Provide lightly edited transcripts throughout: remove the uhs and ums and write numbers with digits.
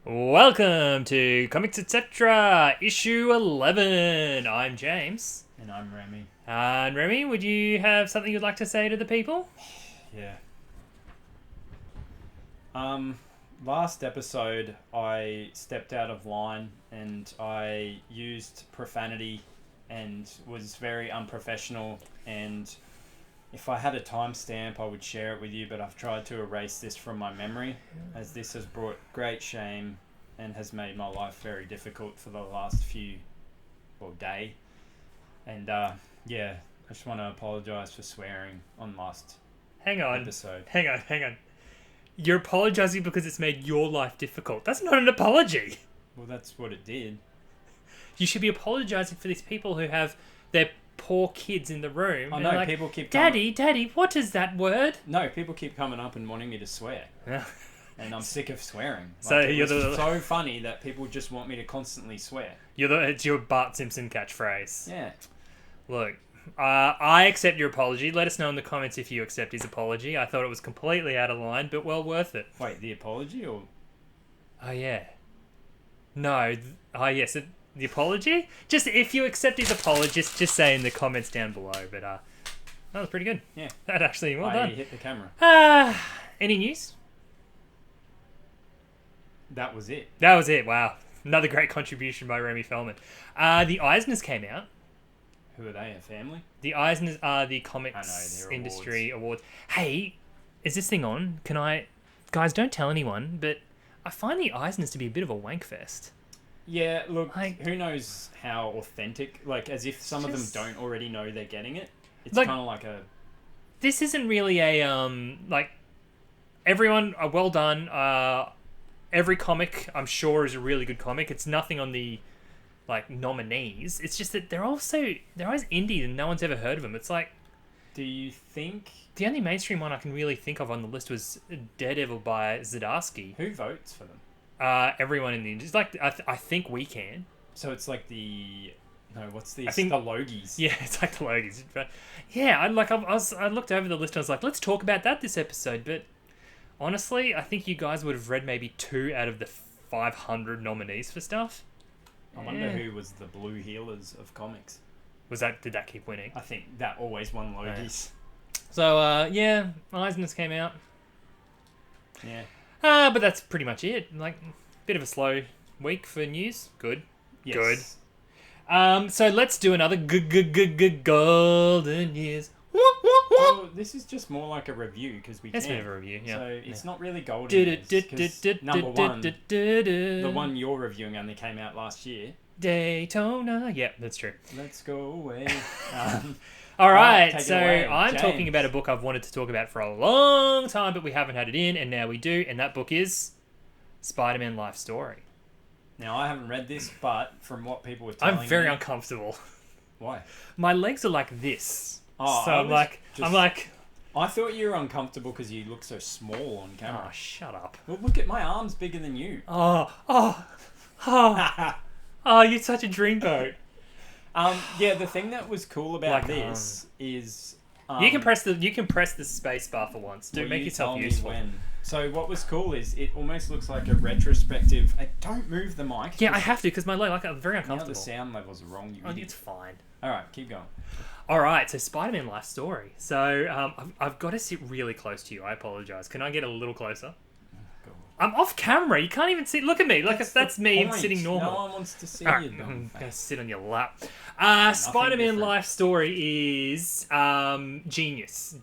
Welcome to Comics Etc. Issue 11. I'm James. And I'm Remy. And Remy, would you have something you'd like to say to the people? Yeah. Last episode I stepped out of line and I used profanity and was very unprofessional, and if I had a timestamp I would share it with you, but I've tried to erase this from my memory as this has brought great shame and has made my life very difficult for the last day. And I just want to apologise for swearing on last Hang on. episode. Hang on. You're apologising because it's made your life difficult. That's not an apology. Well, that's what it did. You should be apologising for these people who have their poor kids in the room. I and know, they're like, people keep Daddy, what is that word? No, people keep coming up and wanting me to swear. Yeah. And I'm sick of swearing. So It's so funny that people just want me to constantly swear. It's your Bart Simpson catchphrase. Yeah. Look, I accept your apology. Let us know in the comments if you accept his apology. I thought it was completely out of line, but well worth it. Wait, the apology or... Oh, yeah. No. Yes. The apology? Just, if you accept his apology, just say in the comments down below. But, that was pretty good. Yeah. That actually, well You done. hit the camera. Any news? That was it. That was it. Wow. Another great contribution by Remy Feldman. The Eisners came out. Who are they, a family? The Eisners are the comics I know, industry awards. Hey, is this thing on? Guys, don't tell anyone, but I find the Eisners to be a bit of a wank fest. Yeah, look, Like- who knows how authentic... Like, as if some of them Just- don't already know they're getting it. It's Like- kind of like a... This isn't really a, everyone, well done. Every comic, I'm sure, is a really good comic. It's nothing on the, nominees. It's just that they're always indie and no one's ever heard of them. It's like, Do you think... the only mainstream one I can really think of on the list was Daredevil by Zdarsky. Who votes for them? Everyone in the industry. I think we can. So it's like the... No, what's this? I think- the Logies. Yeah, it's like the Logies. But yeah, I looked over the list and I was like, let's talk about that this episode. But honestly, I think you guys would have read maybe 2 out of the 500 nominees for stuff. I wonder who was the blue healers of comics. Did that keep winning? I think that always won Logies. So, Eisner's came out. Yeah. But that's pretty much it. Bit of a slow week for news. Good. Yes. Good. So let's do another golden years. Well, this is just more like a review because we It's a can. bit of a review, yeah. So it's not really golden years, 'cause number one, the one you're reviewing only came out last year. Daytona. Yeah, that's true. Let's go away. All right, take it so away, I'm James. talking about a book I've wanted to talk about for a long time, but we haven't had it in, and now we do, and that book is Spider-Man Life Story. Now, I haven't read this, but from what people were telling me... I'm very uncomfortable. Why? My legs are like this. Oh, So I I'm was like, just- I thought you were uncomfortable because you look so small on camera. oh, shut up. Well, look at my arms bigger than you. Oh, you're such a dreamboat. Yeah, the thing that was cool about Like, this is... You can press the space bar for once. Dude, Well, make you yourself tell me useful. when. So what was cool is it almost looks like a retrospective... Don't move the mic. Yeah, I have to because my leg, I'm very Now the uncomfortable. sound levels are wrong, you Oh, idiot. it's fine. Alright, keep going. All right, so Spider-Man Life Story. So I've got to sit really close to you. I apologize. Can I get a little closer? Go. I'm off camera. You can't even see. Look at me. That's the me point. sitting normal. No one wants to see All right, you. I'm dumb gonna face. sit on your lap. Spider-Man different. Life Story is genius.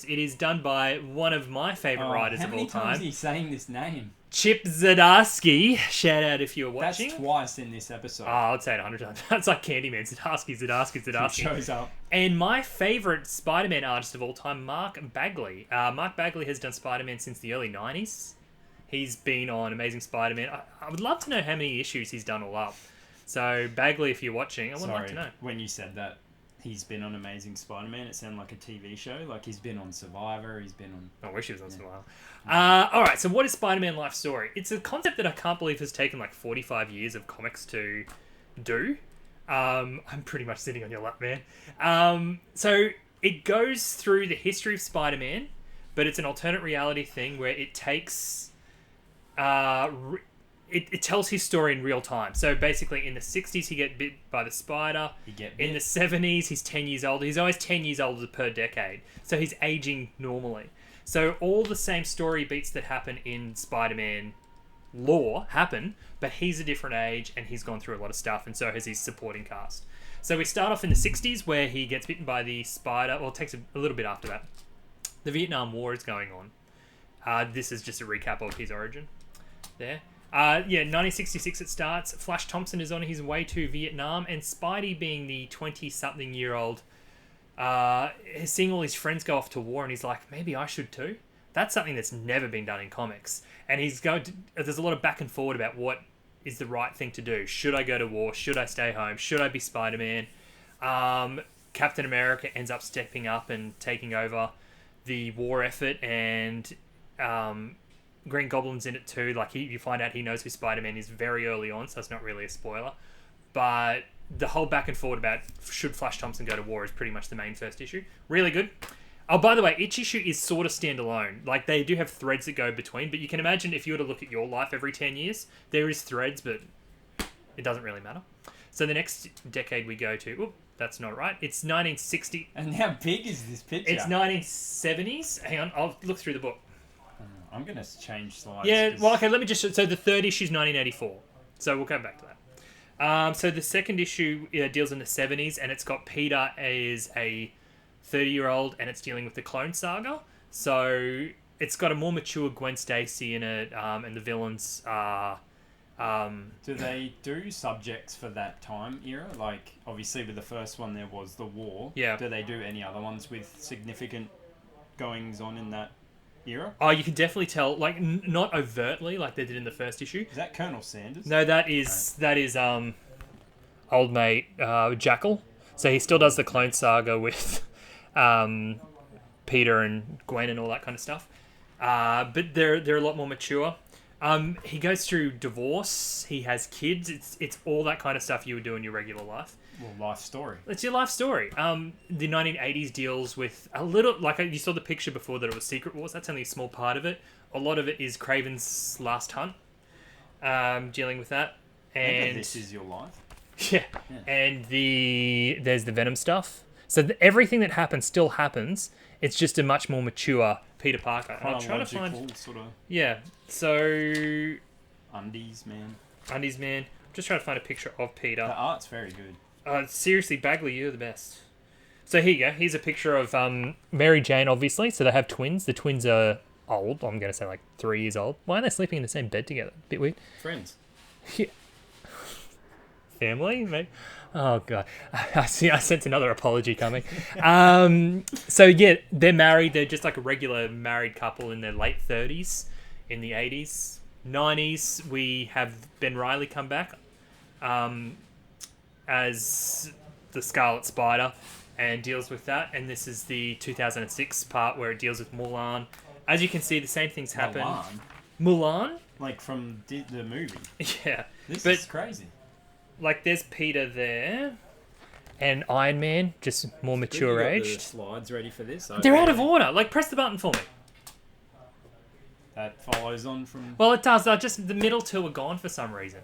It is done by one of my favorite writers how of many all times time, are you saying this name? Chip Zdarsky. Shout out if you're That's watching. twice in this episode. I'd say it 100 times. That's like Candyman. He Zdarsky. shows up. And my favourite Spider-Man artist of all time, Mark Bagley. Mark Bagley has done Spider-Man since the early 90s. He's been on Amazing Spider-Man. I would love to know how many issues he's done all up. So, Bagley, if you're watching, I would like Sorry, to know. when you said that he's been on Amazing Spider-Man, it sounded like a TV show. Like he's been on Survivor, he's been on... I wish he was on some while. Alright, so what is Spider-Man Life Story? It's a concept that I can't believe has taken 45 years of comics to do. I'm pretty much sitting on your lap, man. So it goes through the history of Spider-Man, but it's an alternate reality thing where it takes it tells his story in real time. So basically, in the 60s, he get bit by the spider. In the 70s, he's 10 years old. He's always 10 years older per decade. So he's aging normally. So all the same story beats that happen in Spider-Man lore happen, but he's a different age and he's gone through a lot of stuff, and so has his supporting cast. So we start off in the 60s where he gets bitten by the spider. Well, it takes a little bit after that. The Vietnam War is going on. This is just a recap of his origin there. 1966 it starts. Flash Thompson is on his way to Vietnam, and Spidey, being the 20-something-year-old, seeing all his friends go off to war, and he's like, maybe I should too. That's something that's never been done in comics. And there's a lot of back and forward about what is the right thing to do. Should I go to war? Should I stay home? Should I be Spider-Man? Captain America ends up stepping up and taking over the war effort, and Green Goblin's in it too. Like, you find out he knows who Spider-Man is very early on, so it's not really a spoiler. But the whole back and forward about should Flash Thompson go to war is pretty much the main first issue. Really good. Oh, by the way, each issue is sort of standalone. Like, they do have threads that go between, but you can imagine if you were to look at your life every 10 years, there is threads, but it doesn't really matter. So the next decade we go to... that's not right. It's 1960... And how big is this picture? It's 1970s. Hang on, I'll look through the book. I'm going to change slides. Yeah, well, okay, let me just... So the third issue is 1984. So we'll come back to that. So the second issue deals in the 70s, and it's got Peter as a 30-year-old, and it's dealing with the Clone Saga. So it's got a more mature Gwen Stacy in it, and the villains are... do they do subjects for that time era? Like, obviously with the first one there was the war. Yeah. Do they do any other ones with significant goings on in that era? Oh, you can definitely tell, like, not overtly like they did in the first issue. Is that Colonel Sanders? No, that is old mate Jackal. So he still does the Clone Saga with Peter and Gwen and all that kind of stuff. But they're a lot more mature. He goes through divorce. He has kids. It's all that kind of stuff you would do in your regular life. Well, life story. It's your life story. The 1980s deals with a little... Like, you saw the picture before that it was Secret Wars. That's only a small part of it. A lot of it is Kraven's Last Hunt. Dealing with that. And This Is Your Life. Yeah. And there's the Venom stuff. So everything that happens still happens. It's just a much more mature Peter Parker. And I'll try to find... sort of... Yeah. So... Undies Man. I'm just trying to find a picture of Peter. The art's very good. Seriously, Bagley, you're the best. So here you go. Here's a picture of Mary Jane, obviously. So they have twins. The twins are old. I'm going to say like 3 years old. Why are they sleeping in the same bed together? Bit weird. Friends. Yeah. Family, maybe. Oh god, I sense another apology coming. So yeah, they're married. They're just like a regular married couple in their late 30s. In the 80s, 90s, we have Ben Reilly come back as the Scarlet Spider and deals with that. And this is the 2006 part where it deals with Mulan. As you can see, the same things happen. Mulan? Like from the movie. Yeah. This is crazy. Like, there's Peter there, and Iron Man, just more mature aged. The slides ready for this? They're out of order. Like, press the button for me. That follows on from... Well, it does. Just the middle two are gone for some reason.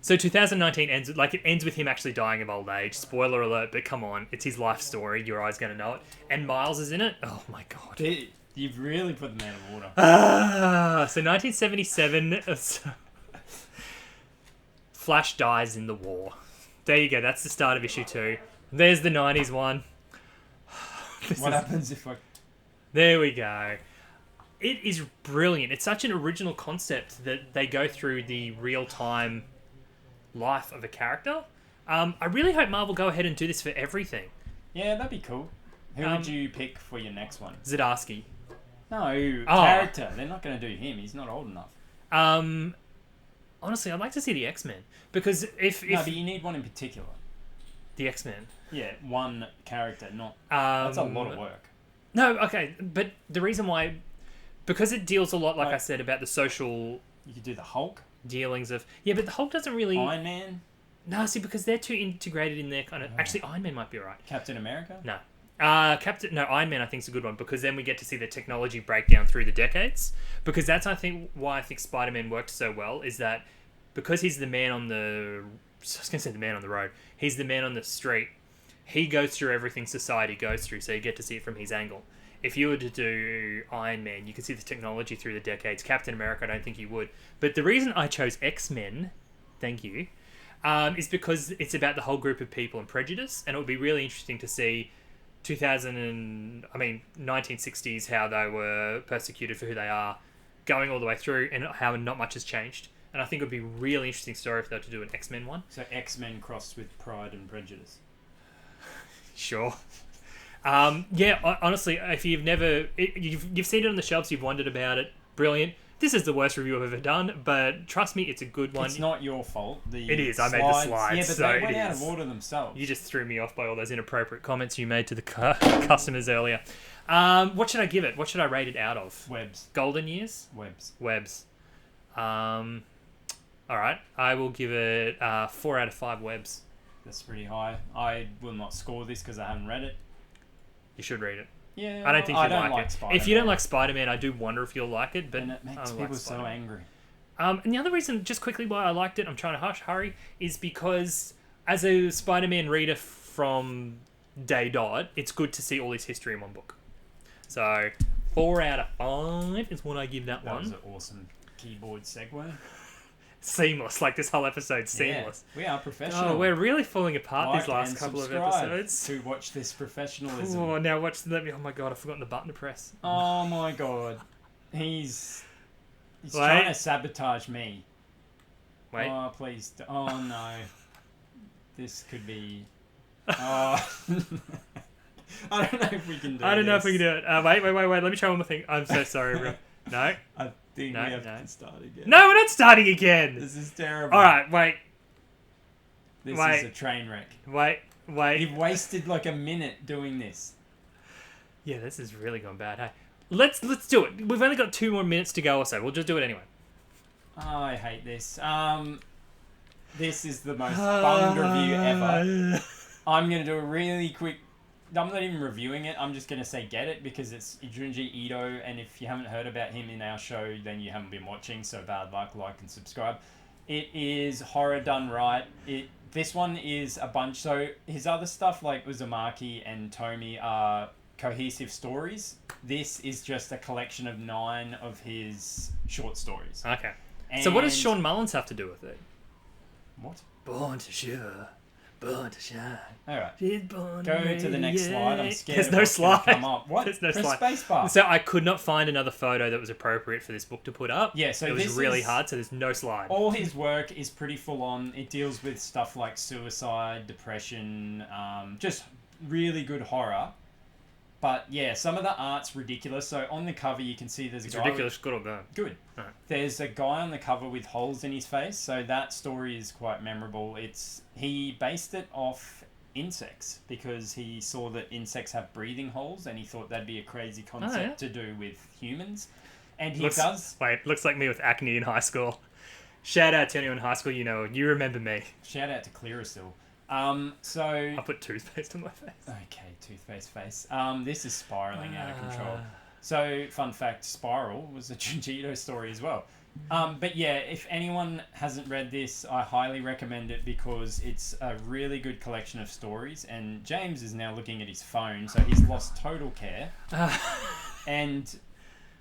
So 2019 ends with him actually dying of old age. Spoiler alert, but come on, it's his life story. Your eye's gonna know it. And Miles is in it. Oh my god. You've really put them out of order. So 1977. Flash dies in the war. There you go. That's the start of issue 2. There's the 90s one. What happens if I... There we go. It is brilliant. It's such an original concept that they go through the real-time life of a character. I really hope Marvel go ahead and do this for everything. Yeah, that'd be cool. Who would you pick for your next one? Zdarsky. No, character. They're not going to do him. He's not old enough. Honestly, I'd like to see the X-Men. Because if... No, but you need one in particular. The X-Men? Yeah, one character, not... that's a lot of work. No, okay, but the reason why... Because it deals a lot, like I said, about the social... You could do the Hulk. Dealings of... Yeah, but the Hulk doesn't really... Iron Man. No, see, because they're too integrated in their kind of... Actually, Iron Man might be alright. Captain America. No. Iron Man I think is a good one because then we get to see the technology breakdown through the decades. Because that's I think why I think Spider-Man worked so well is that because he's the man on the I was going to say the man on the road. He's the man on the street. He goes through everything society goes through, so you get to see it from his angle. If you were to do Iron Man, you could see the technology through the decades. Captain America, I don't think you would. But the reason I chose X-Men, thank you, is because it's about the whole group of people and prejudice, and it would be really interesting to see 1960s, how they were persecuted for who they are, going all the way through, and how not much has changed. And I think it would be a really interesting story if they were to do an X-Men one. So X-Men crossed with Pride and Prejudice. Sure. Honestly, if you've never... You've seen it on the shelves, you've wondered about it, brilliant. This is the worst review I've ever done, but trust me, it's a good one. It's not your fault. It is, I made the slides. Yeah, but so they went it out is. of order themselves. You just threw me off by all those inappropriate comments you made to the customers earlier. What should I give it? What should I rate it out of? Webs. Golden years? Webs. Alright, I will give it 4 out of 5 webs. That's pretty high. I will not score this because I haven't read it. You should read it. Yeah, I don't think you'll like it. Spider-Man. If you don't like Spider-Man, I do wonder if you'll like it. But and it makes people so angry. And the other reason, just quickly, why I liked it, I'm trying to hurry, is because as a Spider-Man reader from day dot, it's good to see all his history in one book. So 4 out of 5 is what I give that one. That was an awesome keyboard segue. Seamless, like this whole episode's seamless. Yeah, we are professional. Oh, we're really falling apart these last and couple of subscribe episodes. to watch this professionalism. Oh, now watch. Let me. Oh my god, I've forgotten the button to press. Oh my god, he's trying to sabotage me. Wait. Oh please. Oh no. This could be. Oh. I don't know if we can do. I don't know if we can do it. Wait. Let me try one more thing. I'm so sorry, bro. No. I think we have to start again. No, we're not starting again. This is terrible. All right, wait. This is a train wreck. Wait. You've wasted like a minute doing this. Yeah, this is really gone bad. Hey, let's do it. We've only got 2 more minutes to go or so. We'll just do it anyway. Oh, I hate this. This is the most bummed review ever. I'm gonna do a really quick. I'm not even reviewing it. I'm just going to say get it because it's Junji Ito, and if you haven't heard about him in our show, then you haven't been watching, so bad luck, like and subscribe. It is horror done right. This one is a bunch, so his other stuff like Uzumaki and Tomi are cohesive stories. This is just a collection of 9 of his short stories. Okay. So what does Sean Mullins have to do with it? What? Born to shiver. Born to shine. Alright. Go Go to the next slide. I'm scared. There's of no what's gonna slide. Come up. What? There's no Press slide. spacebar. So I could not find another photo that was appropriate for this book to put up. Yeah, so it was this really is- hard. So there's no slide. All his work is pretty full on. It deals with stuff like suicide, depression, just really good horror. But yeah, some of the art's ridiculous. So on the cover, you can see there's a It's guy. ridiculous. Good or bad? Good. Alright. There's a guy on the cover with holes in his face. So that story is quite memorable. He based it off insects because he saw that insects have breathing holes and he thought that'd be a crazy concept to do with humans. And he does. Wait, looks like me with acne in high school. Shout out to anyone in high school you remember me. Shout out to Clearasil. So I put toothpaste on my face. okay, toothpaste face. This is spiraling out of control. So fun fact, Spiral was a Junji Ito story as well. But yeah, if anyone hasn't read this, I highly recommend it because it's a really good collection of stories. And James is now looking at his phone, so he's lost total care. And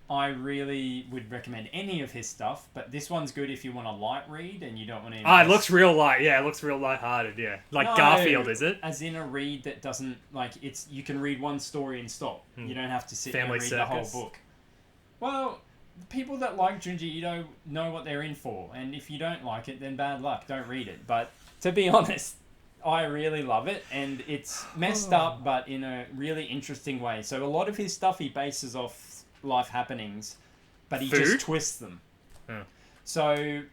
I really would recommend any of his stuff, but this one's good if you want a light read and you don't want to... It looks real light. Yeah, it looks real light-hearted, yeah. Like No, Garfield, is it? As in a read that doesn't... Like, you can read one story and stop. You don't have to sit Family there and read the whole Circus. book. Well, people that like Junji Ito know what they're in for, and if you don't like it, then bad luck. Don't read it. But to be honest, I really love it, and it's messed up, but in a really interesting way. So a lot of his stuff he bases off life happenings, but he just twists them. Yeah. So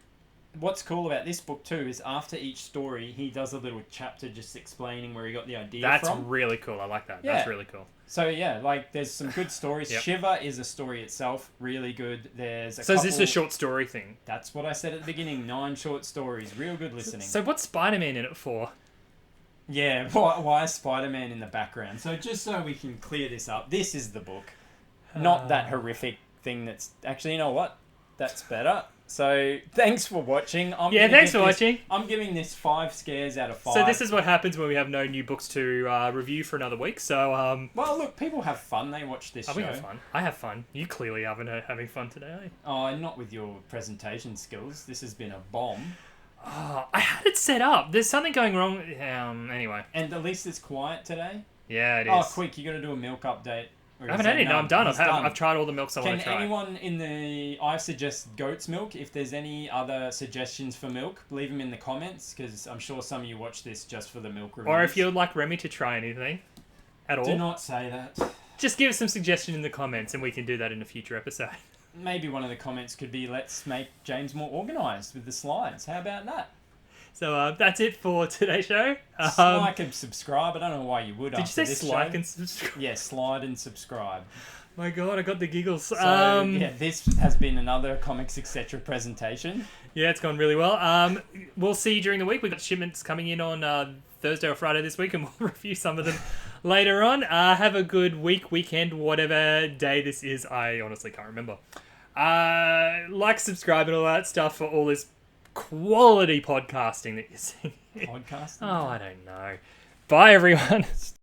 what's cool about this book too is after each story he does a little chapter just explaining where he got the idea from. That's really cool. I like that. Yeah. That's really cool. So yeah, like there's some good stories. Yep. Shiver is a story itself, really good. There's a So couple... is this a short story thing? That's what I said at the beginning. 9 short stories, real good listening. So what's Spider-Man in it for? Yeah, why is Spider-Man in the background? So just so we can clear this up, this is the book. Not that horrific thing that's... Actually, you know what? That's better. So, thanks for watching. Thanks for watching. I'm giving this 5 scares out of 5. So this is what happens when we have no new books to review for another week. So, Well, look, people have fun. They watch this show. we have fun. I have fun. You clearly haven't having fun today, are you? Oh, not with your presentation skills. This has been a bomb. Oh, I had it set up. There's something going wrong. Anyway. And at least it's quiet today. Yeah, it is. Oh, quick, you got to do a milk update. I haven't had it. No, I'm done. I've tried all the milks I want to try. Can anyone in the... I suggest goat's milk. If there's any other suggestions for milk, leave them in the comments, because I'm sure some of you watch this just for the milk reviews. Or if you'd like Remy to try anything at all. Do not say that. Just give us some suggestion in the comments and we can do that in a future episode. Maybe one of the comments could be, let's make James more organised with the slides. How about that? So that's it for today's show. Like and subscribe. I don't know why you would. Did you say like and subscribe? Yeah, slide and subscribe. My God, I got the giggles. So, this has been another Comics Etc. presentation. Yeah, it's gone really well. We'll see you during the week. We've got shipments coming in on Thursday or Friday this week, and we'll review some of them later on. Have a good weekend, whatever day this is. I honestly can't remember. Like, subscribe, and all that stuff for all this quality podcasting that you're seeing. Podcasting? Oh, I don't know. Bye, everyone.